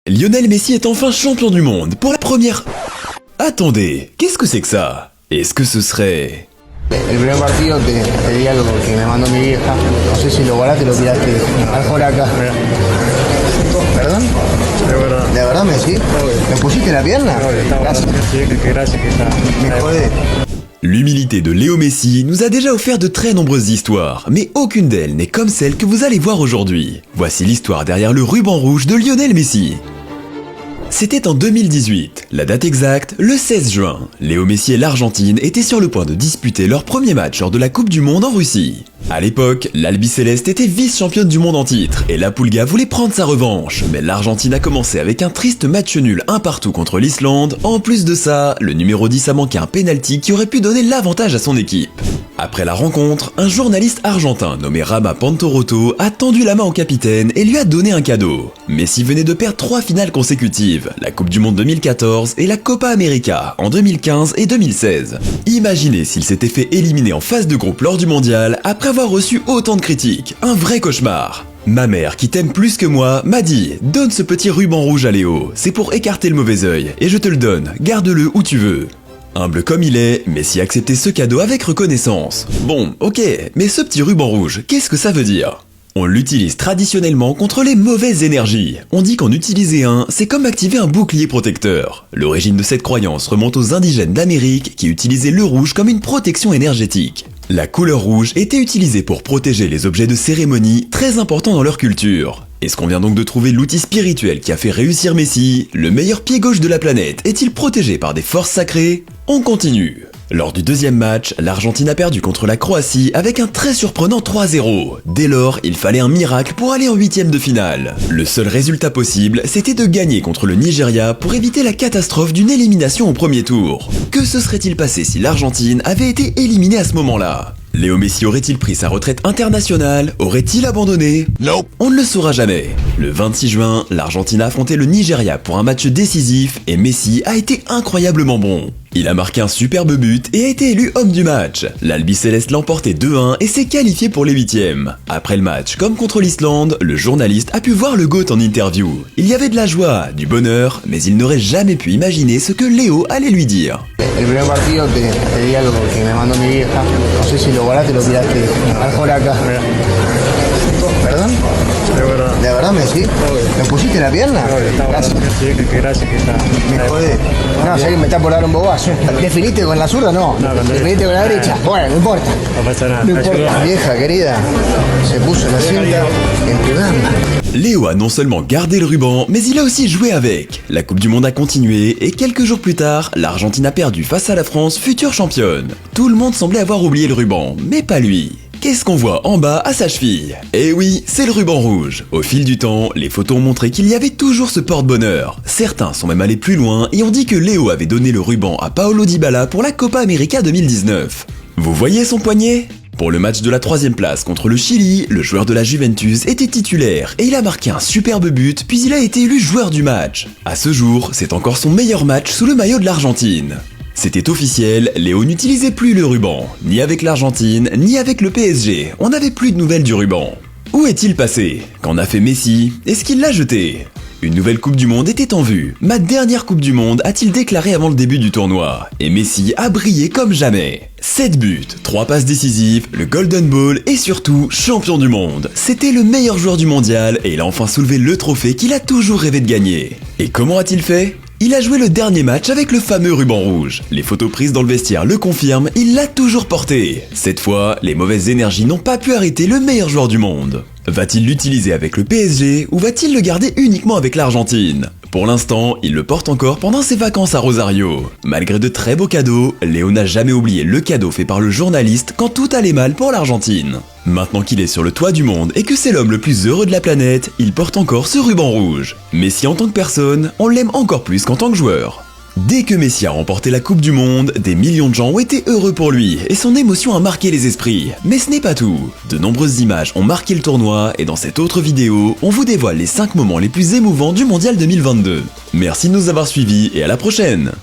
Lionel Messi est enfin champion du monde pour la première... Attendez, qu'est-ce que c'est que ça? Est-ce que ce serait... El primer partido te di algo que me mandó mi vieja. No sé si lo guardaste, lo tiraste mejor acá. ¿Perdón? De verdad. ¿De verdad, Messi? ¿Me pusiste en la pierna? Gracias. Gracias que está. Me jodé. L'humilité de Léo Messi nous a déjà offert de très nombreuses histoires, mais aucune d'elles n'est comme celle que vous allez voir aujourd'hui. Voici l'histoire derrière le ruban rouge de Lionel Messi. C'était en 2018, la date exacte, le 16 juin. Léo Messi et l'Argentine étaient sur le point de disputer leur premier match lors de la Coupe du Monde en Russie. À l'époque, l'Albiceleste était vice-championne du monde en titre et la Pulga voulait prendre sa revanche. Mais l'Argentine a commencé avec un triste match nul 1 partout contre l'Islande. En plus de ça, le numéro 10 a manqué un penalty qui aurait pu donner l'avantage à son équipe. Après la rencontre, un journaliste argentin nommé Rama Pantoroto a tendu la main au capitaine et lui a donné un cadeau. Messi venait de perdre 3 finales consécutives, la Coupe du Monde 2014 et la Copa América en 2015 et 2016. Imaginez s'il s'était fait éliminer en phase de groupe lors du mondial après avoir reçu autant de critiques, un vrai cauchemar. Ma mère, qui t'aime plus que moi, m'a dit « Donne ce petit ruban rouge à Léo, c'est pour écarter le mauvais œil, et je te le donne, garde-le où tu veux. » Humble comme il est, Messi a accepté ce cadeau avec reconnaissance. Bon, ok, mais ce petit ruban rouge, qu'est-ce que ça veut dire? On l'utilise traditionnellement contre les mauvaises énergies. On dit qu'en utiliser un, c'est comme activer un bouclier protecteur. L'origine de cette croyance remonte aux indigènes d'Amérique qui utilisaient le rouge comme une protection énergétique. La couleur rouge était utilisée pour protéger les objets de cérémonie très importants dans leur culture. Est-ce qu'on vient donc de trouver l'outil spirituel qui a fait réussir Messi? Le meilleur pied gauche de la planète est-il protégé par des forces sacrées? On continue. Lors du deuxième match, l'Argentine a perdu contre la Croatie avec un très surprenant 3-0. Dès lors, il fallait un miracle pour aller en huitième de finale. Le seul résultat possible, c'était de gagner contre le Nigeria pour éviter la catastrophe d'une élimination au premier tour. Que se serait-il passé si l'Argentine avait été éliminée à ce moment-là? Léo Messi aurait-il pris sa retraite internationale? Aurait-il abandonné? Nope. On ne le saura jamais. Le 26 juin, l'Argentine a affronté le Nigeria pour un match décisif et Messi a été incroyablement bon. Il a marqué un superbe but et a été élu homme du match. L'Albiceleste l'a emporté 2-1 et s'est qualifié pour les huitièmes. Après le match, comme contre l'Islande, le journaliste a pu voir le GOAT en interview. Il y avait de la joie, du bonheur, mais il n'aurait jamais pu imaginer ce que Léo allait lui dire. El primer partido te di algo que me mandó mi vieja. No sé si lo guardaste, lo tiraste mejor acá. ¿Perdón? De verdad. ¿De verdad, Messi? ¿Me pusiste en la pierna? Gracias. Gracias que está. Me jodé. No, sé que me está por dar un bobazo. ¿Definiste con la zurda? No. No, con ¿Definiste con la derecha? Bueno, no importa. No pasa nada. No importa. Vieja querida, se puso en la cinta en tu gamba. Léo a non seulement gardé le ruban, mais il a aussi joué avec. La Coupe du Monde a continué et quelques jours plus tard, l'Argentine a perdu face à la France, future championne. Tout le monde semblait avoir oublié le ruban, mais pas lui. Qu'est-ce qu'on voit en bas à sa cheville? Eh oui, c'est le ruban rouge. Au fil du temps, les photos ont montré qu'il y avait toujours ce porte-bonheur. Certains sont même allés plus loin et ont dit que Léo avait donné le ruban à Paulo Dybala pour la Copa América 2019. Vous voyez son poignet? Pour le match de la 3e place contre le Chili, le joueur de la Juventus était titulaire et il a marqué un superbe but puis il a été élu joueur du match. À ce jour, c'est encore son meilleur match sous le maillot de l'Argentine. C'était officiel, Léo n'utilisait plus le ruban, ni avec l'Argentine, ni avec le PSG, on n'avait plus de nouvelles du ruban. Où est-il passé? Qu'en a fait Messi? Est-ce qu'il l'a jeté? Une nouvelle Coupe du Monde était en vue. Ma dernière Coupe du Monde, a-t-il déclaré avant le début du tournoi. Et Messi a brillé comme jamais. 7 buts, 3 passes décisives, le Golden Ball et surtout champion du monde. C'était le meilleur joueur du mondial et il a enfin soulevé le trophée qu'il a toujours rêvé de gagner. Et comment a-t-il fait? Il a joué le dernier match avec le fameux ruban rouge. Les photos prises dans le vestiaire le confirment, il l'a toujours porté. Cette fois, les mauvaises énergies n'ont pas pu arrêter le meilleur joueur du monde. Va-t-il l'utiliser avec le PSG ou va-t-il le garder uniquement avec l'Argentine? Pour l'instant, il le porte encore pendant ses vacances à Rosario. Malgré de très beaux cadeaux, Léo n'a jamais oublié le cadeau fait par le journaliste quand tout allait mal pour l'Argentine. Maintenant qu'il est sur le toit du monde et que c'est l'homme le plus heureux de la planète, il porte encore ce ruban rouge. Messi en tant que personne, on l'aime encore plus qu'en tant que joueur. Dès que Messi a remporté la Coupe du Monde, des millions de gens ont été heureux pour lui et son émotion a marqué les esprits. Mais ce n'est pas tout. De nombreuses images ont marqué le tournoi et dans cette autre vidéo, on vous dévoile les 5 moments les plus émouvants du Mondial 2022. Merci de nous avoir suivis et à la prochaine!